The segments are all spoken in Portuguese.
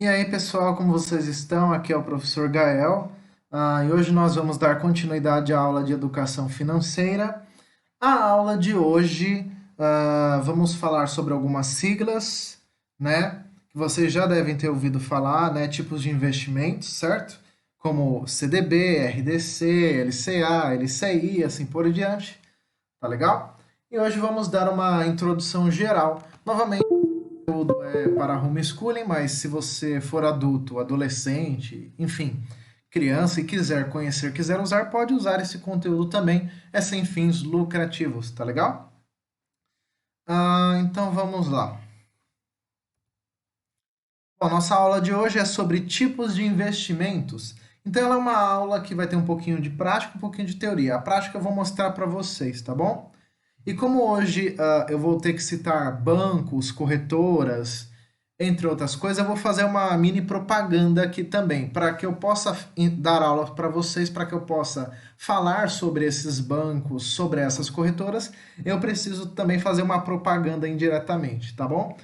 E aí, pessoal, como vocês estão? Aqui é o professor Gael. E hoje nós vamos dar continuidade à aula de educação financeira. A aula de hoje, vamos falar sobre algumas siglas, né? Que vocês já devem ter ouvido falar, né? Tipos de investimentos, certo? Como CDB, RDC, LCA, LCI, assim por diante. Tá legal? E hoje vamos dar uma introdução geral. Novamente, conteúdo é para homeschooling, mas se você for adulto, adolescente, enfim, criança e quiser conhecer, quiser usar, pode usar esse conteúdo também. É sem fins lucrativos, tá legal? Então vamos lá. Bom, nossa aula de hoje é sobre tipos de investimentos. Então ela é uma aula que vai ter um pouquinho de prática, um pouquinho de teoria. A prática eu vou mostrar para vocês, tá bom? E como hoje eu vou ter que citar bancos, corretoras, entre outras coisas, eu vou fazer uma mini propaganda aqui também, para que eu possa dar aula para vocês, para que eu possa falar sobre esses bancos, sobre essas corretoras, eu preciso também fazer uma propaganda indiretamente, tá bom?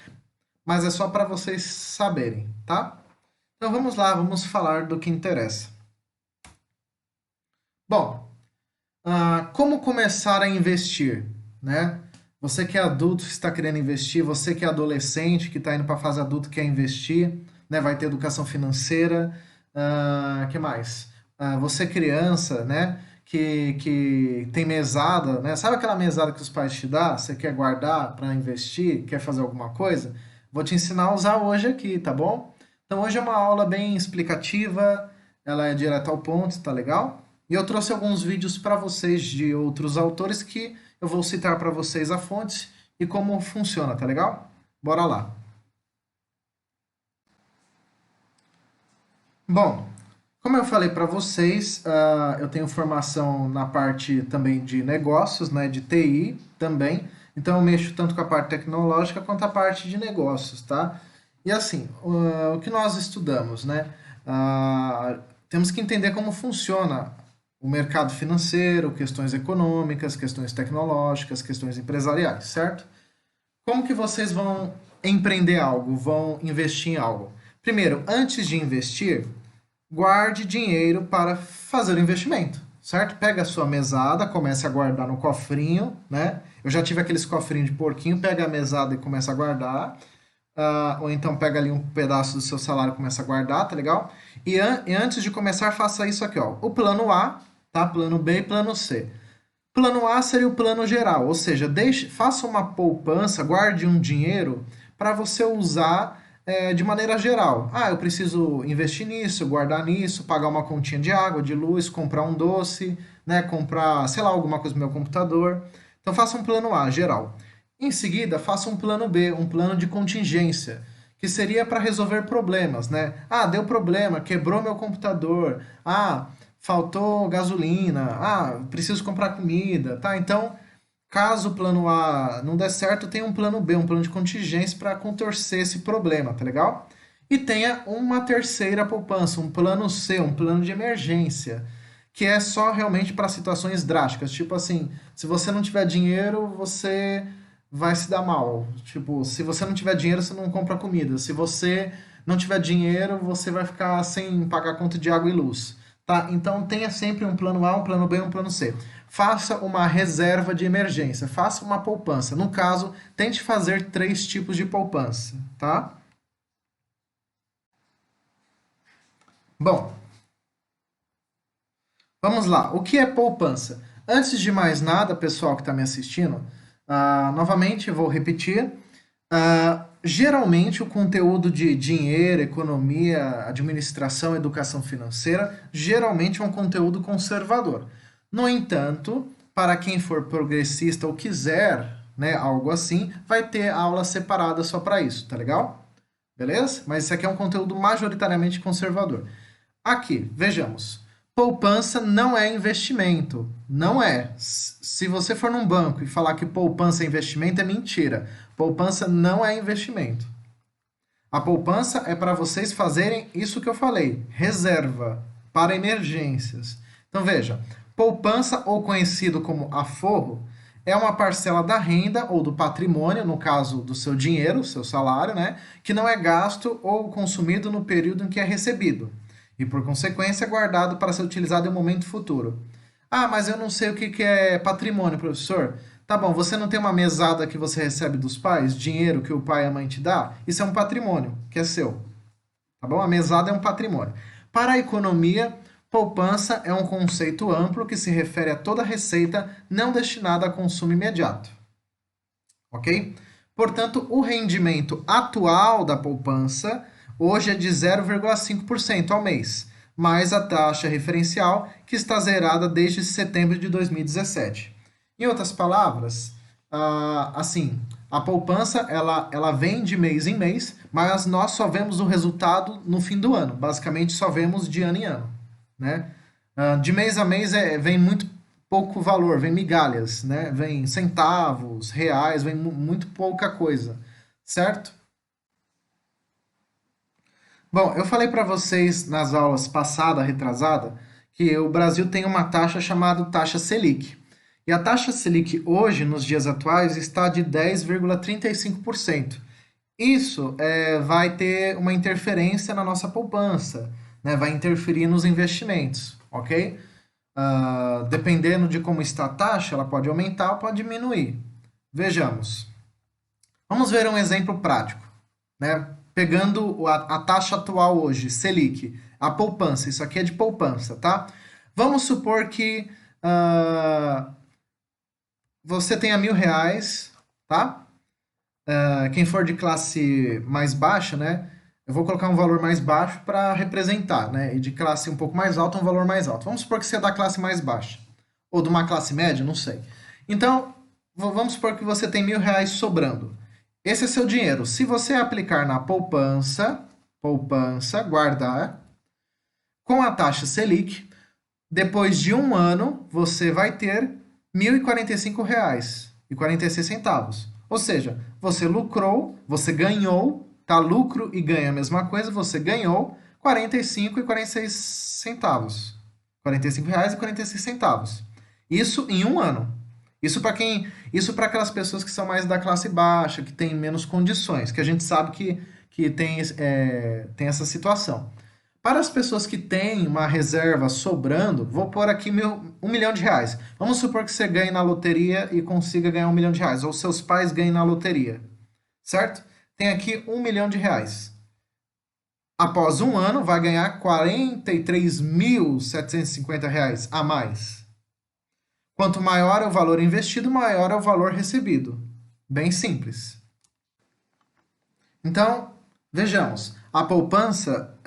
Mas é só para vocês saberem, tá? Então vamos lá, vamos falar do que interessa. Bom, como começar a investir, né? Você que é adulto está querendo investir, você que é adolescente que está indo para a fase adulta quer investir, né? Vai ter educação financeira, que mais? Você criança, né? Que tem mesada, né? Sabe aquela mesada que os pais te dão? Você quer guardar para investir, quer fazer alguma coisa? Vou te ensinar a usar hoje aqui, tá bom? Então hoje é uma aula bem explicativa, ela é direta ao ponto, tá legal? E eu trouxe alguns vídeos para vocês de outros autores que eu vou citar para vocês a fonte e como funciona, tá legal? Bora lá. Bom, como eu falei para vocês, eu tenho formação na parte também de negócios, né, de TI também. Então eu mexo tanto com a parte tecnológica quanto a parte de negócios, tá? E assim, o que nós estudamos, né? Temos que entender como funciona o mercado financeiro, questões econômicas, questões tecnológicas, questões empresariais, certo? Como que vocês vão empreender algo, vão investir em algo? Primeiro, antes de investir, guarde dinheiro para fazer o investimento, certo? Pega a sua mesada, comece a guardar no cofrinho, né? Eu já tive aqueles cofrinhos de porquinho, pega a mesada e começa a guardar. Ou então pega ali um pedaço do seu salário e começa a guardar, tá legal? E antes de começar, faça isso aqui, ó. O plano A, tá? Plano B e plano C. Plano A seria o plano geral, ou seja, faça uma poupança, guarde um dinheiro para você usar de maneira geral. Eu preciso investir nisso, guardar nisso, pagar uma continha de água, de luz, comprar um doce, né, comprar, sei lá, alguma coisa no meu computador. Então faça um plano A, geral. Em seguida, faça um plano B, um plano de contingência, que seria para resolver problemas, né? Deu problema, quebrou meu computador. Faltou gasolina, preciso comprar comida, tá? Então, caso o plano A não der certo, tem um plano B, um plano de contingência para contorcer esse problema, tá legal? E tenha uma terceira poupança, um plano C, um plano de emergência, que é só realmente para situações drásticas, tipo assim, se você não tiver dinheiro, você vai se dar mal. Tipo, se você não tiver dinheiro, você não compra comida. Se você não tiver dinheiro, você vai ficar sem pagar conta de água e luz. Tá? Então tenha sempre um plano A, um plano B e um plano C. Faça uma reserva de emergência, faça uma poupança. No caso, tente fazer três tipos de poupança, tá? Bom, vamos lá. O que é poupança? Antes de mais nada, pessoal que está me assistindo, novamente eu vou repetir. Geralmente o conteúdo de dinheiro, economia, administração, educação financeira, geralmente é um conteúdo conservador. No entanto, para quem for progressista ou quiser, né, algo assim, vai ter aula separada só para isso, tá legal? Beleza? Mas isso aqui é um conteúdo majoritariamente conservador. Aqui, vejamos. Poupança não é investimento. Não é. Se você for num banco e falar que poupança é investimento, é mentira. Poupança não é investimento. A poupança é para vocês fazerem isso que eu falei: reserva para emergências. Então veja, poupança, ou conhecido como aforro, é uma parcela da renda ou do patrimônio, no caso do seu dinheiro, seu salário, né, que não é gasto ou consumido no período em que é recebido e, por consequência, é guardado para ser utilizado em um momento futuro. Ah, mas eu não sei o que é patrimônio, professor. Tá bom, você não tem uma mesada que você recebe dos pais, dinheiro que o pai e a mãe te dá? Isso é um patrimônio, que é seu. Tá bom? A mesada é um patrimônio. Para a economia, poupança é um conceito amplo que se refere a toda receita não destinada a consumo imediato. Ok? Portanto, o rendimento atual da poupança hoje é de 0,5% ao mês, mais a taxa referencial, que está zerada desde setembro de 2017. Em outras palavras, assim, a poupança ela vem de mês em mês, mas nós só vemos o resultado no fim do ano. Basicamente, só vemos de ano em ano, né? De mês a mês vem muito pouco valor, vem migalhas, né? Vem centavos, reais, vem muito pouca coisa, certo? Bom, eu falei para vocês nas aulas passada, retrasada, que o Brasil tem uma taxa chamada taxa Selic. E a taxa Selic hoje, nos dias atuais, está de 10,35%. Isso vai ter uma interferência na nossa poupança, né? Vai interferir nos investimentos, ok? Dependendo de como está a taxa, ela pode aumentar ou pode diminuir. Vejamos. Vamos ver um exemplo prático, né? Pegando a taxa atual hoje, Selic, a poupança, isso aqui é de poupança, tá? Vamos supor que você tenha R$ 1.000, tá? Quem for de classe mais baixa, né? Eu vou colocar um valor mais baixo para representar, né? E de classe um pouco mais alta, um valor mais alto. Vamos supor que você é da classe mais baixa. Ou de uma classe média, não sei. Então, vamos supor que você tem R$ 1.000 sobrando. Esse é seu dinheiro. Se você aplicar na poupança, guardar, com a taxa Selic, depois de um ano, você vai ter R$ 1.045,46. Ou seja, você lucrou, você ganhou, tá? Lucro e ganho é a mesma coisa, você ganhou R$ 45,46. R$ 45,46. Isso em um ano. Isso para aquelas pessoas que são mais da classe baixa, que têm menos condições, que a gente sabe que tem essa situação. Para as pessoas que têm uma reserva sobrando, vou pôr aqui R$ 1 milhão. Vamos supor que você ganhe na loteria e consiga ganhar R$ 1 milhão, ou seus pais ganhem na loteria, certo? Tem aqui R$ 1 milhão. Após um ano, vai ganhar R$ 43.750 a mais. Quanto maior é o valor investido, maior é o valor recebido. Bem simples. Então, vejamos. A poupança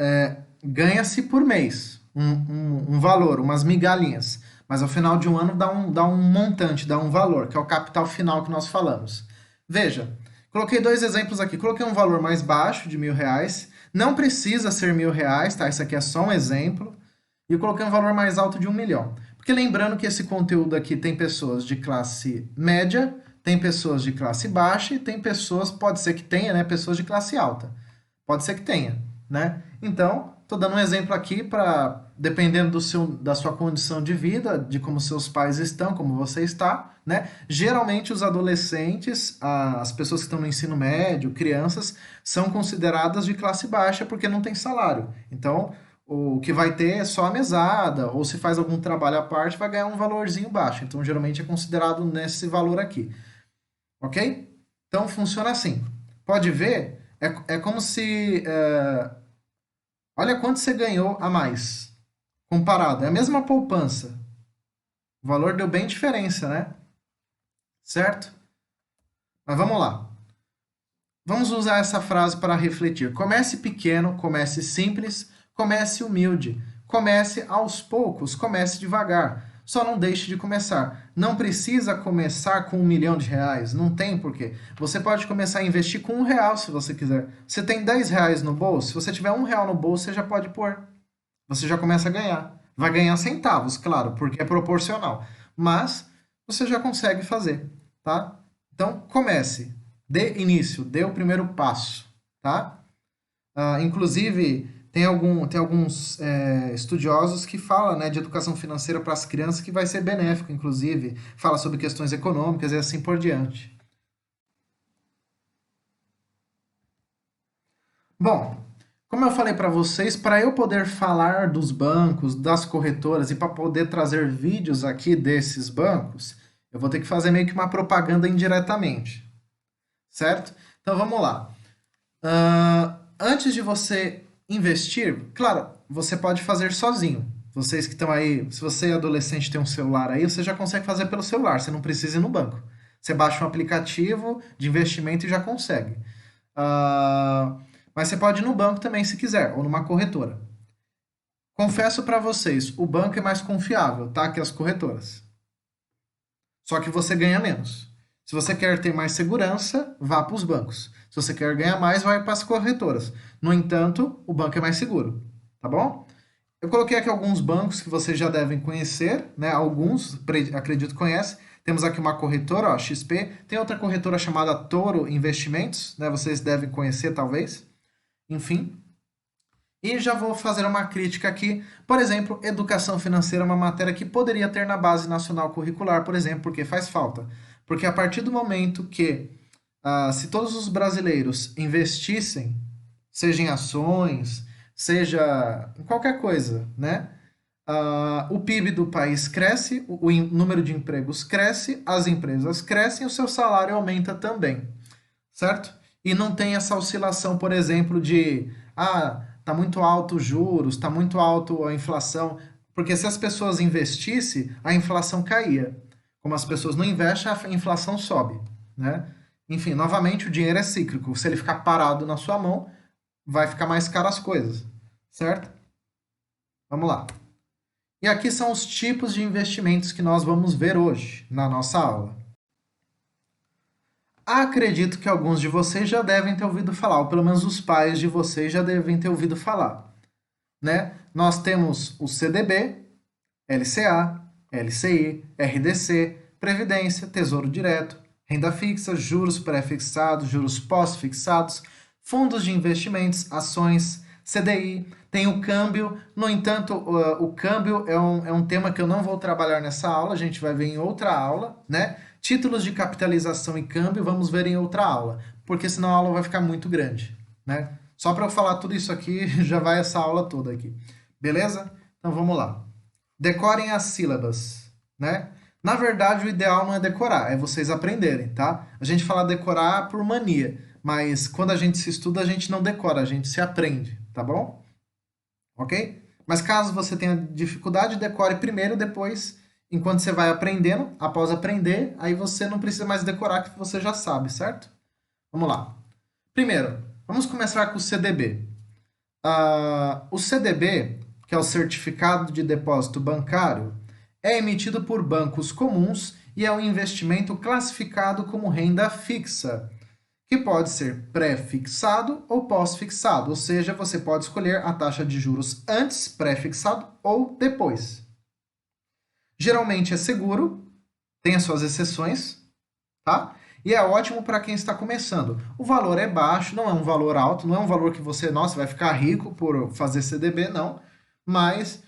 ganha-se por mês um valor, umas migalhinhas. Mas ao final de um ano dá um montante, dá um valor, que é o capital final que nós falamos. Veja, coloquei dois exemplos aqui. Coloquei um valor mais baixo de R$ 1.000. Não precisa ser R$ 1.000, tá? Isso aqui é só um exemplo. E eu coloquei um valor mais alto de 1 milhão. Porque lembrando que esse conteúdo aqui tem pessoas de classe média, tem pessoas de classe baixa e tem pessoas, pode ser que tenha, né, pessoas de classe alta. Pode ser que tenha, né? Então, estou dando um exemplo aqui para, dependendo da sua condição de vida, de como seus pais estão, como você está, né? Geralmente os adolescentes, as pessoas que estão no ensino médio, crianças, são consideradas de classe baixa porque não tem salário. Então, o que vai ter é só a mesada, ou se faz algum trabalho à parte, vai ganhar um valorzinho baixo. Então, geralmente é considerado nesse valor aqui. Ok? Então, funciona assim. Pode ver, é como se. Olha quanto você ganhou a mais, comparado. É a mesma poupança. O valor deu bem diferença, né? Certo? Mas vamos lá. Vamos usar essa frase para refletir. Comece pequeno, comece simples, comece humilde. Comece aos poucos, comece devagar. Só não deixe de começar. Não precisa começar com R$ 1 milhão. Não tem porquê. Você pode começar a investir com R$ 1 se você quiser. Você tem R$ 10 no bolso? Se você tiver R$ 1 no bolso, você já pode pôr. Você já começa a ganhar. Vai ganhar centavos, claro, porque é proporcional. Mas você já consegue fazer, tá? Então, comece. Dê início, dê o primeiro passo, tá? Inclusive, Tem alguns estudiosos que falam, né, de educação financeira para as crianças que vai ser benéfico, inclusive. Fala sobre questões econômicas e assim por diante. Bom, como eu falei para vocês, para eu poder falar dos bancos, das corretoras e para poder trazer vídeos aqui desses bancos, eu vou ter que fazer meio que uma propaganda indiretamente, certo? Então vamos lá. Antes de você investir, claro, você pode fazer sozinho. Vocês que estão aí, se você é adolescente e tem um celular aí, você já consegue fazer pelo celular, você não precisa ir no banco. Você baixa um aplicativo de investimento e já consegue. Ah, mas você pode ir no banco também se quiser, ou numa corretora. Confesso para vocês, o banco é mais confiável, tá? Que as corretoras. Só que você ganha menos. Se você quer ter mais segurança, vá para os bancos. Se você quer ganhar mais, vai para as corretoras. No entanto, o banco é mais seguro, tá bom? Eu coloquei aqui alguns bancos que vocês já devem conhecer, né? Alguns, acredito, conhecem. Temos aqui uma corretora, ó, XP. Tem outra corretora chamada Toro Investimentos, né? Vocês devem conhecer, talvez. Enfim. E já vou fazer uma crítica aqui. Por exemplo, educação financeira é uma matéria que poderia ter na base nacional curricular, por exemplo, porque faz falta. Porque a partir do momento que, se todos os brasileiros investissem, seja em ações, seja em qualquer coisa, né? O PIB do país cresce, o número de empregos cresce, as empresas crescem, o seu salário aumenta também, certo? E não tem essa oscilação, por exemplo, de tá muito alto os juros, tá muito alto a inflação, porque se as pessoas investissem, a inflação caía. Como as pessoas não investem, a inflação sobe, né? Enfim, novamente, o dinheiro é cíclico. Se ele ficar parado na sua mão, vai ficar mais caro as coisas, certo? Vamos lá. E aqui são os tipos de investimentos que nós vamos ver hoje na nossa aula. Acredito que alguns de vocês já devem ter ouvido falar, ou pelo menos os pais de vocês já devem ter ouvido falar, né? Nós temos o CDB, LCA, LCI, RDC, Previdência, Tesouro Direto, renda fixa, juros pré-fixados, juros pós-fixados, fundos de investimentos, ações, CDI, tem o câmbio. No entanto, o câmbio é um tema que eu não vou trabalhar nessa aula, a gente vai ver em outra aula, né? Títulos de capitalização e câmbio, vamos ver em outra aula, porque senão a aula vai ficar muito grande, né? Só para eu falar tudo isso aqui, já vai essa aula toda aqui. Beleza? Então vamos lá. Decorem as sílabas, né? Na verdade, o ideal não é decorar, é vocês aprenderem, tá? A gente fala decorar por mania, mas quando a gente se estuda, a gente não decora, a gente se aprende, tá bom? Ok? Mas caso você tenha dificuldade, decore primeiro, depois, enquanto você vai aprendendo, após aprender, aí você não precisa mais decorar, que você já sabe, certo? Vamos lá. Primeiro, vamos começar com o CDB. O CDB, que é o Certificado de Depósito Bancário, é emitido por bancos comuns e é um investimento classificado como renda fixa, que pode ser pré-fixado ou pós-fixado, ou seja, você pode escolher a taxa de juros antes, pré-fixado, ou depois. Geralmente é seguro, tem as suas exceções, tá? E é ótimo para quem está começando. O valor é baixo, não é um valor alto, não é um valor que você, nossa, vai ficar rico por fazer CDB, não. Mas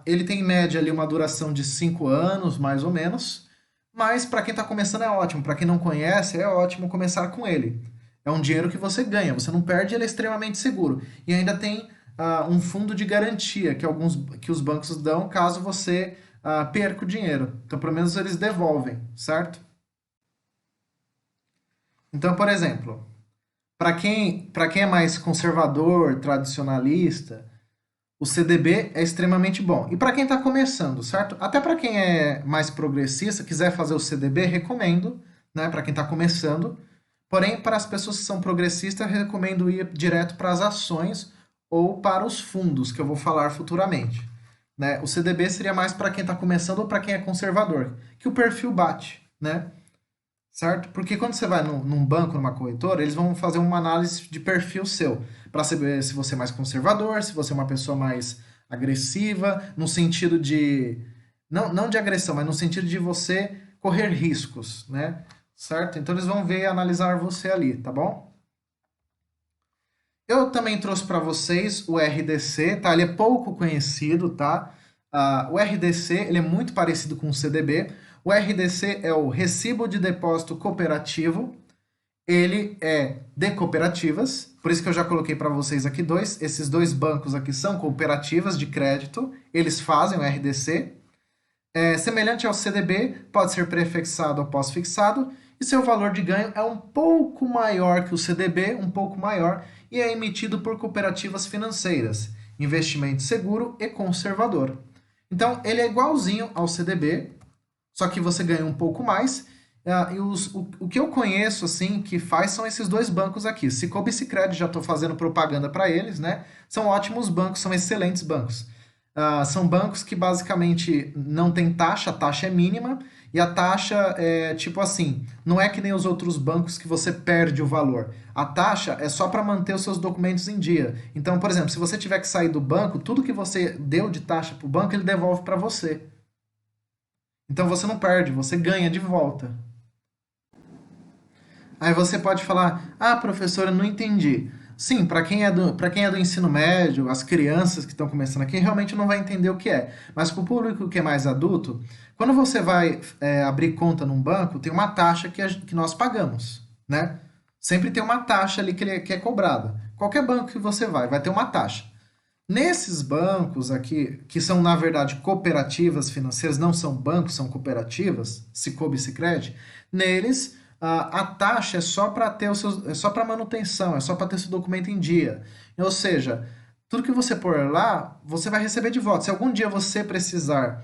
ele tem em média ali uma duração de 5 anos, mais ou menos. Mas para quem está começando é ótimo, para quem não conhece é ótimo começar com ele. É um dinheiro que você ganha, você não perde, ele é extremamente seguro. E ainda tem um fundo de garantia que os bancos dão caso você perca o dinheiro. Então, pelo menos eles devolvem, certo? Então, por exemplo, para quem é mais conservador, tradicionalista, o CDB é extremamente bom. E para quem está começando, certo? Até para quem é mais progressista, quiser fazer o CDB, recomendo, né? Para quem está começando. Porém, para as pessoas que são progressistas, eu recomendo ir direto para as ações ou para os fundos, que eu vou falar futuramente. Né? O CDB seria mais para quem está começando ou para quem é conservador, que o perfil bate, né? Certo? Porque quando você vai num banco, numa corretora, eles vão fazer uma análise de perfil seu, para saber se você é mais conservador, se você é uma pessoa mais agressiva, no sentido de. Não de agressão, mas no sentido de você correr riscos, né? Certo? Então eles vão ver e analisar você ali, tá bom? Eu também trouxe para vocês o RDC, tá? Ele é pouco conhecido, tá? O RDC, ele é muito parecido com o CDB. O RDC é o Recibo de Depósito Cooperativo. Ele é de cooperativas, por isso que eu já coloquei para vocês aqui dois. Esses dois bancos aqui são cooperativas de crédito, eles fazem o RDC. Semelhante ao CDB, pode ser prefixado ou pós-fixado, e seu valor de ganho é um pouco maior que o CDB, um pouco maior, e é emitido por cooperativas financeiras, investimento seguro e conservador. Então, ele é igualzinho ao CDB, só que você ganha um pouco mais. O que eu conheço, assim, que faz são esses dois bancos aqui. Cicobi e Sicredi, já estou fazendo propaganda para eles, né? São ótimos bancos, são excelentes bancos. São bancos que basicamente não tem taxa, a taxa é mínima, e a taxa é tipo assim, não é que nem os outros bancos que você perde o valor. A taxa é só para manter os seus documentos em dia. Então, por exemplo, se você tiver que sair do banco, tudo que você deu de taxa para o banco, ele devolve para você. Então você não perde, você ganha de volta. Aí você pode falar, professor, eu não entendi. Sim, para quem é do ensino médio, as crianças que estão começando aqui, realmente não vai entender o que é. Mas para o público que é mais adulto, quando você vai abrir conta num banco, tem uma taxa que nós pagamos, né? Sempre tem uma taxa ali que é cobrada. Qualquer banco que você vai ter uma taxa. Nesses bancos aqui, que são na verdade cooperativas financeiras, não são bancos, são cooperativas, Cicobi e Sicredi, neles a taxa é só para ter é só para manutenção, é só para ter seu documento em dia. Ou seja, tudo que você pôr lá, você vai receber de volta. Se algum dia você precisar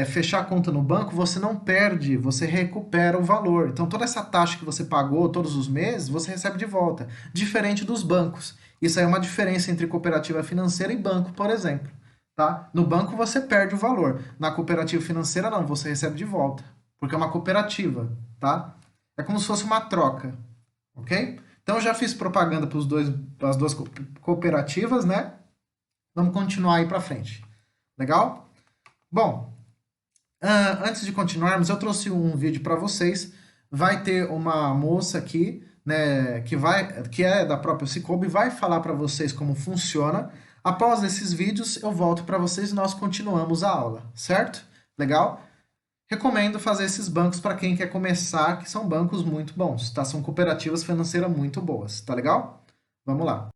fechar a conta no banco, você não perde, você recupera o valor. Então toda essa taxa que você pagou todos os meses, você recebe de volta, diferente dos bancos. Isso aí é uma diferença entre cooperativa financeira e banco, por exemplo. Tá? No banco você perde o valor, na cooperativa financeira não, você recebe de volta, porque é uma cooperativa, tá? É como se fosse uma troca, ok? Então eu já fiz propaganda para as duas cooperativas, né? Vamos continuar aí para frente. Legal? Bom, antes de continuarmos, eu trouxe um vídeo para vocês. Vai ter uma moça aqui, né, que é da própria Cicobi, vai falar para vocês como funciona. Após esses vídeos, eu volto para vocês e nós continuamos a aula, certo? Legal? Recomendo fazer esses bancos para quem quer começar, que são bancos muito bons, tá? São cooperativas financeiras muito boas, tá legal? Vamos lá.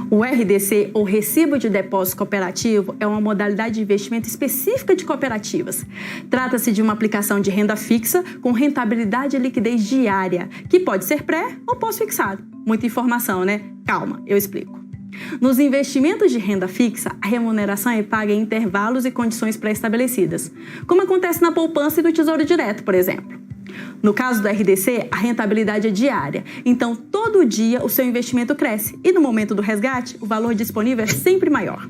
O RDC, ou Recibo de Depósito Cooperativo, é uma modalidade de investimento específica de cooperativas. Trata-se de uma aplicação de renda fixa com rentabilidade e liquidez diária, que pode ser pré ou pós-fixado. Muita informação, né? Calma, eu explico. Nos investimentos de renda fixa, a remuneração é paga em intervalos e condições pré-estabelecidas, como acontece na poupança e no Tesouro Direto, por exemplo. No caso do RDC, a rentabilidade é diária, então todo dia o seu investimento cresce e no momento do resgate, o valor disponível é sempre maior.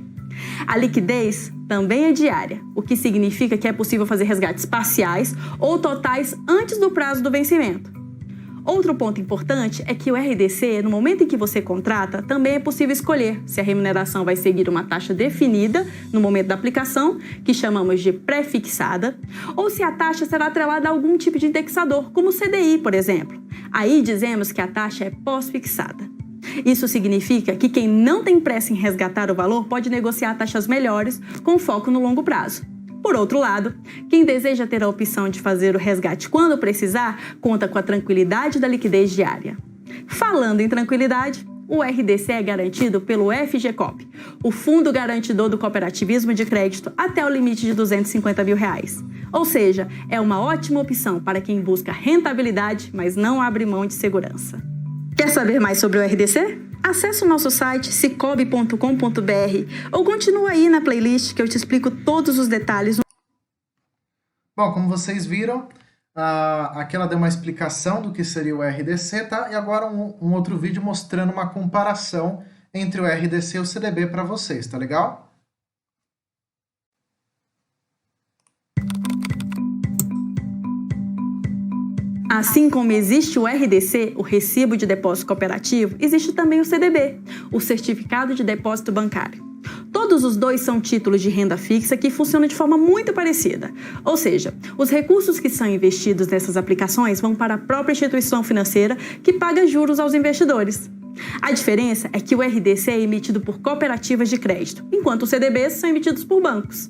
A liquidez também é diária, o que significa que é possível fazer resgates parciais ou totais antes do prazo do vencimento. Outro ponto importante é que o RDC, no momento em que você contrata, também é possível escolher se a remuneração vai seguir uma taxa definida no momento da aplicação, que chamamos de pré-fixada, ou se a taxa será atrelada a algum tipo de indexador, como o CDI, por exemplo. Aí dizemos que a taxa é pós-fixada. Isso significa que quem não tem pressa em resgatar o valor pode negociar taxas melhores com foco no longo prazo. Por outro lado, quem deseja ter a opção de fazer o resgate quando precisar, conta com a tranquilidade da liquidez diária. Falando em tranquilidade, o RDC é garantido pelo FGCOP, o Fundo Garantidor do Cooperativismo de Crédito, até o limite de R$250 mil. Ou seja, é uma ótima opção para quem busca rentabilidade, mas não abre mão de segurança. Quer saber mais sobre o RDC? Acesse o nosso site cicobi.com.br ou continua aí na playlist que eu te explico todos os detalhes. Bom, como vocês viram, aqui ela deu uma explicação do que seria o RDC, tá? E agora um outro vídeo mostrando uma comparação entre o RDC e o CDB para vocês, tá legal? Assim como existe o RDC, o Recibo de Depósito Cooperativo, existe também o CDB, o Certificado de Depósito Bancário. Todos os dois são títulos de renda fixa que funcionam de forma muito parecida. Ou seja, os recursos que são investidos nessas aplicações vão para a própria instituição financeira que paga juros aos investidores. A diferença é que o RDC é emitido por cooperativas de crédito, enquanto os CDBs são emitidos por bancos.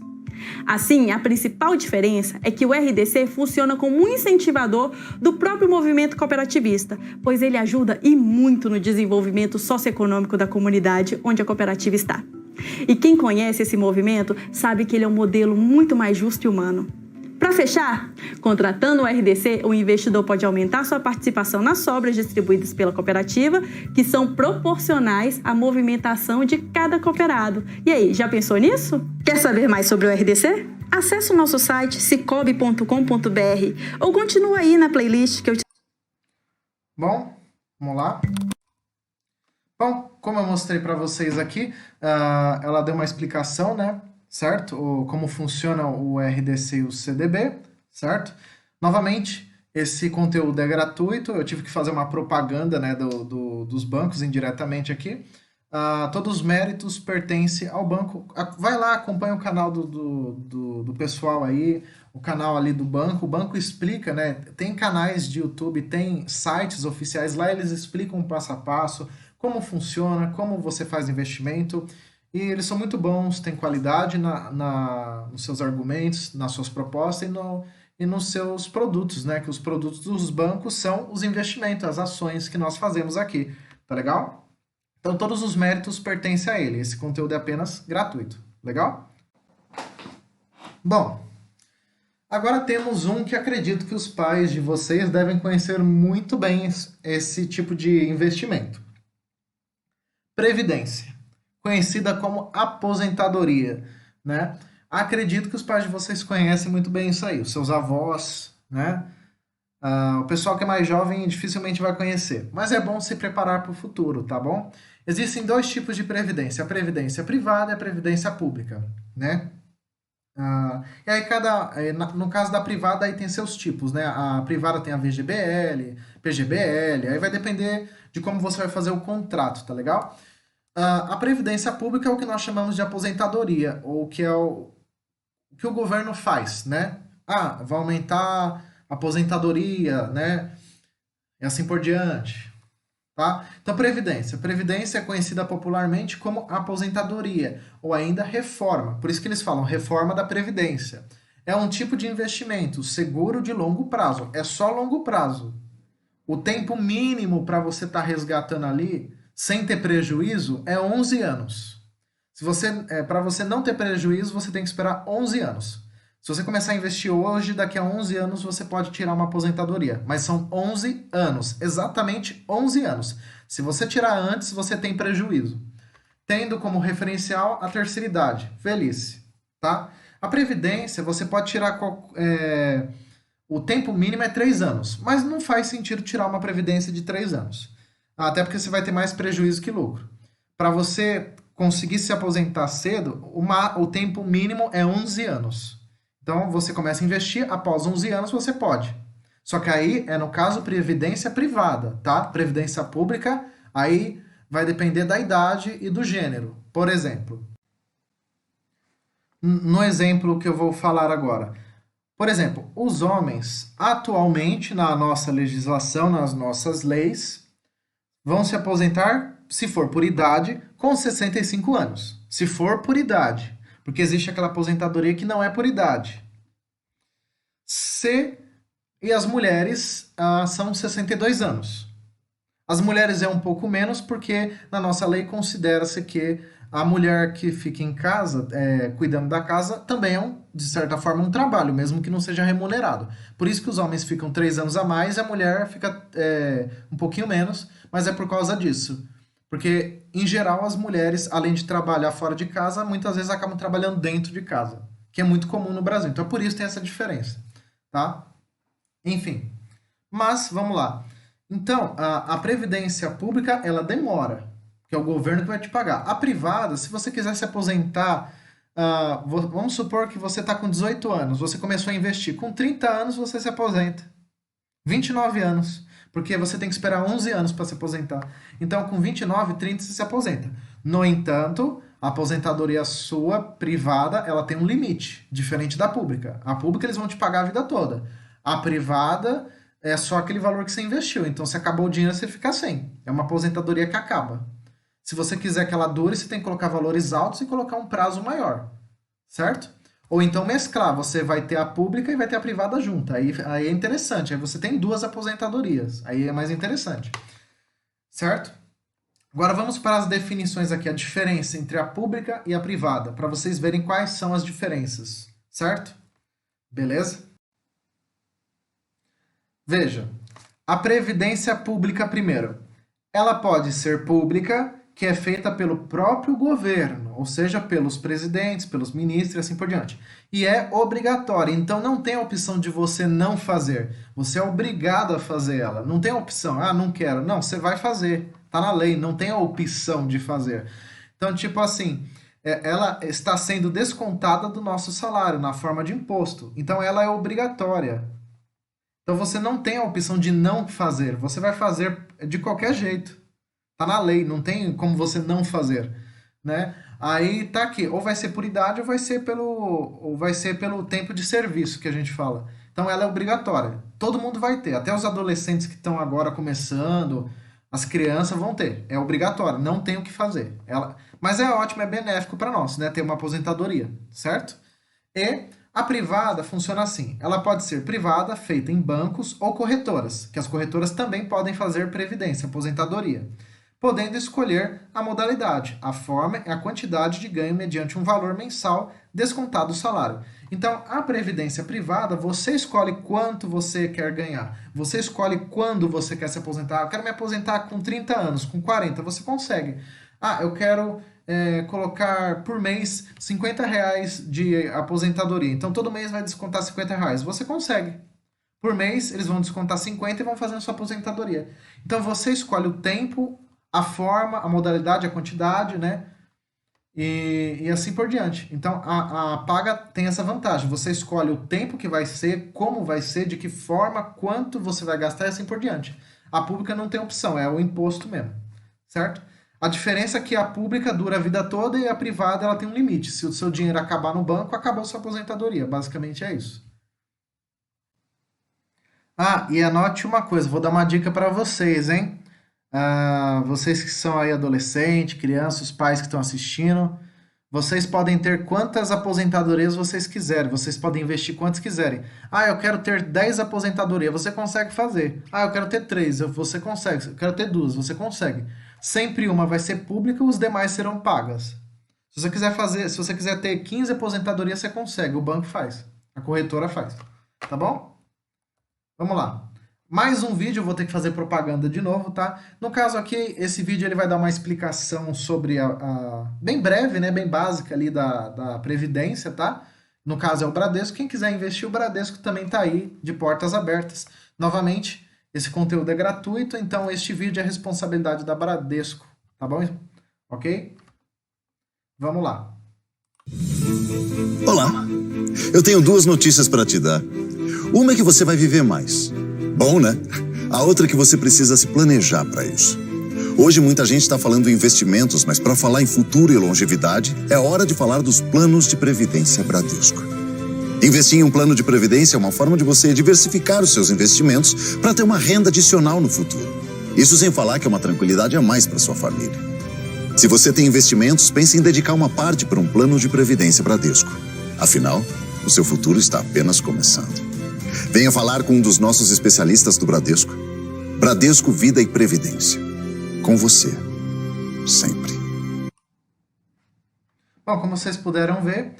Assim, a principal diferença é que o RDC funciona como um incentivador do próprio movimento cooperativista, pois ele ajuda e muito no desenvolvimento socioeconômico da comunidade onde a cooperativa está. E quem conhece esse movimento sabe que ele é um modelo muito mais justo e humano. Para fechar, contratando o RDC, o investidor pode aumentar sua participação nas sobras distribuídas pela cooperativa, que são proporcionais à movimentação de cada cooperado. E aí, já pensou nisso? Quer saber mais sobre o RDC? Acesse o nosso site cicobi.com.br ou continua aí na playlist que eu te... Bom, vamos lá. Bom, como eu mostrei para vocês aqui, ela deu uma explicação, né? Certo? Como funciona o RDC e o CDB, certo? Novamente, esse conteúdo é gratuito, eu tive que fazer uma propaganda, né, dos bancos indiretamente aqui. Todos os méritos pertencem ao banco. Vai lá, acompanha o canal do pessoal aí, o canal ali do banco. O banco explica, né? Tem canais de YouTube, tem sites oficiais, lá eles explicam passo a passo como funciona, como você faz investimento. E eles são muito bons, têm qualidade nos seus argumentos, nas suas propostas e nos seus produtos, né? Que os produtos dos bancos são os investimentos, as ações que nós fazemos aqui, tá legal? Então todos os méritos pertencem a ele, esse conteúdo é apenas gratuito, legal? Bom, agora temos um que acredito que os pais de vocês devem conhecer muito bem esse tipo de investimento. Previdência. Conhecida como aposentadoria, né? Acredito que os pais de vocês conhecem muito bem isso aí, os seus avós, né? O pessoal que é mais jovem dificilmente vai conhecer, mas é bom se preparar para o futuro, tá bom? Existem dois tipos de previdência, a previdência privada e a previdência pública, né? E aí no caso da privada aí tem seus tipos, né? A privada tem a VGBL, PGBL, aí vai depender de como você vai fazer o contrato, tá legal? A previdência pública é o que nós chamamos de aposentadoria, ou que é o que o governo faz, né? Vai aumentar a aposentadoria, né? E assim por diante, tá? Então, previdência. Previdência é conhecida popularmente como aposentadoria, ou ainda reforma. Por isso que eles falam reforma da previdência. É um tipo de investimento seguro de longo prazo. É só longo prazo. O tempo mínimo para você estar resgatando ali sem ter prejuízo, é 11 anos. Para você não ter prejuízo, você tem que esperar 11 anos. Se você começar a investir hoje, daqui a 11 anos você pode tirar uma aposentadoria. Mas são 11 anos, exatamente 11 anos. Se você tirar antes, você tem prejuízo. Tendo como referencial a terceira idade, velhice. Tá? A previdência, você pode tirar... o tempo mínimo é 3 anos. Mas não faz sentido tirar uma previdência de 3 anos. Até porque você vai ter mais prejuízo que lucro. Para você conseguir se aposentar cedo, o tempo mínimo é 11 anos. Então, você começa a investir, após 11 anos você pode. Só que aí é, no caso, previdência privada, tá? Previdência pública, aí vai depender da idade e do gênero. Por exemplo, no exemplo que eu vou falar agora. Por exemplo, os homens, atualmente, na nossa legislação, nas nossas leis, vão se aposentar, se for por idade, com 65 anos. Se for por idade. Porque existe aquela aposentadoria que não é por idade. E as mulheres são 62 anos. As mulheres é um pouco menos porque na nossa lei considera-se que a mulher que fica em casa, cuidando da casa, também é, de certa forma, um trabalho, mesmo que não seja remunerado. Por isso que os homens ficam 3 anos a mais e a mulher fica um pouquinho menos, mas é por causa disso. Porque, em geral, as mulheres, além de trabalhar fora de casa, muitas vezes acabam trabalhando dentro de casa, que é muito comum no Brasil. Então, por isso tem essa diferença, tá? Enfim, mas vamos lá. Então, a previdência pública, ela demora, que é o governo que vai te pagar. A privada, se você quiser se aposentar, vamos supor que você está com 18 anos, você começou a investir. Com 30 anos, você se aposenta. 29 anos, porque você tem que esperar 11 anos para se aposentar. Então, com 29, 30, você se aposenta. No entanto, A aposentadoria sua, privada, ela tem um limite, diferente da pública. A pública eles vão te pagar a vida toda. A privada é só aquele valor que você investiu. Então, se acabou o dinheiro, você fica sem. É uma aposentadoria que acaba. Se você quiser que ela dure, você tem que colocar valores altos e colocar um prazo maior. Certo? Ou então mesclar. Você vai ter a pública e vai ter a privada junto. Aí é interessante. Aí você tem duas aposentadorias. Aí é mais interessante. Certo? Agora vamos para as definições aqui, a diferença entre a pública e a privada, para vocês verem quais são as diferenças, certo? Beleza? Veja, a previdência pública primeiro. Ela pode ser pública, que é feita pelo próprio governo, ou seja, pelos presidentes, pelos ministros e assim por diante. E é obrigatória, então não tem a opção de você não fazer. Você é obrigado a fazer ela. Não tem a opção, não quero. Não, você vai fazer. Tá na lei, não tem a opção de fazer. Então, tipo assim, ela está sendo descontada do nosso salário na forma de imposto. Então, ela é obrigatória. Então, você não tem a opção de não fazer. Você vai fazer de qualquer jeito. Tá na lei, não tem como você não fazer, né? Aí tá aqui, ou vai ser por idade ou vai ser pelo tempo de serviço que a gente fala. Então, ela é obrigatória. Todo mundo vai ter, até os adolescentes que estão agora começando. As crianças vão ter, é obrigatório, não tem o que fazer. Mas é ótimo, é benéfico para nós, né? Ter uma aposentadoria, certo? E a privada funciona assim: ela pode ser privada, feita em bancos ou corretoras, que as corretoras também podem fazer previdência, aposentadoria, podendo escolher a modalidade, a forma e a quantidade de ganho mediante um valor mensal descontado do salário. Então, a previdência privada, você escolhe quanto você quer ganhar. Você escolhe quando você quer se aposentar. Eu quero me aposentar com 30 anos, com 40, você consegue. Eu quero colocar por mês R$ 50 de aposentadoria. Então, todo mês vai descontar R$ 50. Você consegue. Por mês, eles vão descontar 50 e vão fazer a sua aposentadoria. Então, você escolhe o tempo, a forma, a modalidade, a quantidade, né? E assim por diante. Então, a paga tem essa vantagem. Você escolhe o tempo que vai ser, como vai ser, de que forma, quanto você vai gastar e assim por diante. A pública não tem opção, é o imposto mesmo, certo? A diferença é que a pública dura a vida toda e a privada ela tem um limite. Se o seu dinheiro acabar no banco, acabou a sua aposentadoria. Basicamente é isso. E anote uma coisa, vou dar uma dica para vocês, hein? Vocês que são aí adolescente, crianças, os pais que estão assistindo, vocês podem ter quantas aposentadorias vocês quiserem, vocês podem investir quantas quiserem. Eu quero ter 10 aposentadorias, você consegue fazer. Eu quero ter 3, você consegue. Eu quero ter 2, você consegue. Sempre uma vai ser pública, os demais serão pagas. Se você quiser ter 15 aposentadorias, você consegue, o banco faz, a corretora faz. Tá bom? Vamos lá. Mais um vídeo, eu vou ter que fazer propaganda de novo, tá? No caso aqui, esse vídeo ele vai dar uma explicação sobre bem breve, né? Bem básica ali da Previdência, tá? No caso é o Bradesco. Quem quiser investir, o Bradesco também tá aí, de portas abertas. Novamente, esse conteúdo é gratuito, então este vídeo é responsabilidade da Bradesco, tá bom? Ok? Vamos lá. Olá, eu tenho 2 notícias para te dar. Uma é que você vai viver mais. Bom, né? A outra é que você precisa se planejar para isso. Hoje muita gente está falando em investimentos, mas para falar em futuro e longevidade, é hora de falar dos planos de previdência Bradesco. Investir em um plano de previdência é uma forma de você diversificar os seus investimentos para ter uma renda adicional no futuro. Isso sem falar que é uma tranquilidade a mais para sua família. Se você tem investimentos, pense em dedicar uma parte para um plano de previdência Bradesco. Afinal, o seu futuro está apenas começando. Venha falar com um dos nossos especialistas do Bradesco. Bradesco Vida e Previdência. Com você. Sempre. Bom, como vocês puderam ver,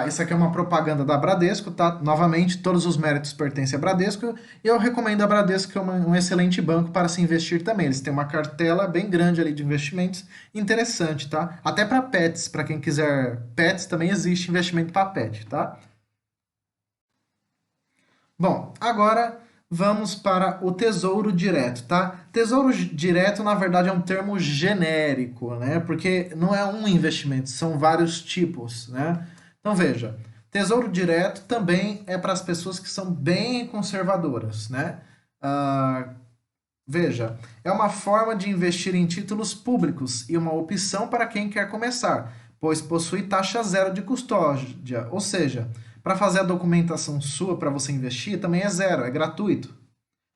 isso aqui é uma propaganda da Bradesco, tá? Novamente, todos os méritos pertencem à Bradesco. E eu recomendo a Bradesco, que é um excelente banco para se investir também. Eles têm uma cartela bem grande ali de investimentos. Interessante, tá? Até para pets, para quem quiser pets, também existe investimento para pet, tá? Bom, agora vamos para o Tesouro Direto, tá? Tesouro Direto, na verdade, é um termo genérico, né? Porque não é um investimento, são vários tipos, né? Então, veja, Tesouro Direto também é para as pessoas que são bem conservadoras, né? Veja, é uma forma de investir em títulos públicos e uma opção para quem quer começar. pois possui taxa zero de custódia, ou seja, para fazer a documentação sua para você investir também é zero, é gratuito.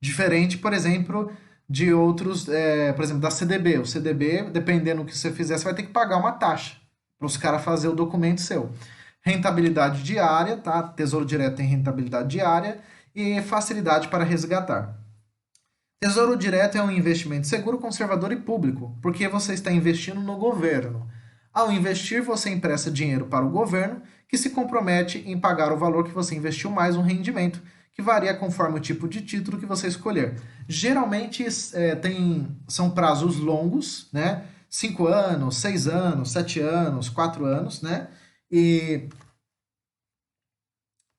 Diferente, por exemplo, de outros, por exemplo, da CDB. O CDB, dependendo do que você fizer, você vai ter que pagar uma taxa para os caras fazer o documento seu. Rentabilidade diária, tá? Tesouro Direto tem rentabilidade diária e facilidade para resgatar. Tesouro Direto é um investimento seguro, conservador e público, porque você está investindo no governo. Ao investir, você empresta dinheiro para o governo, que se compromete em pagar o valor que você investiu mais um rendimento, que varia conforme o tipo de título que você escolher. Geralmente são prazos longos, né? 5 anos, 6 anos, 7 anos, 4 anos, né? E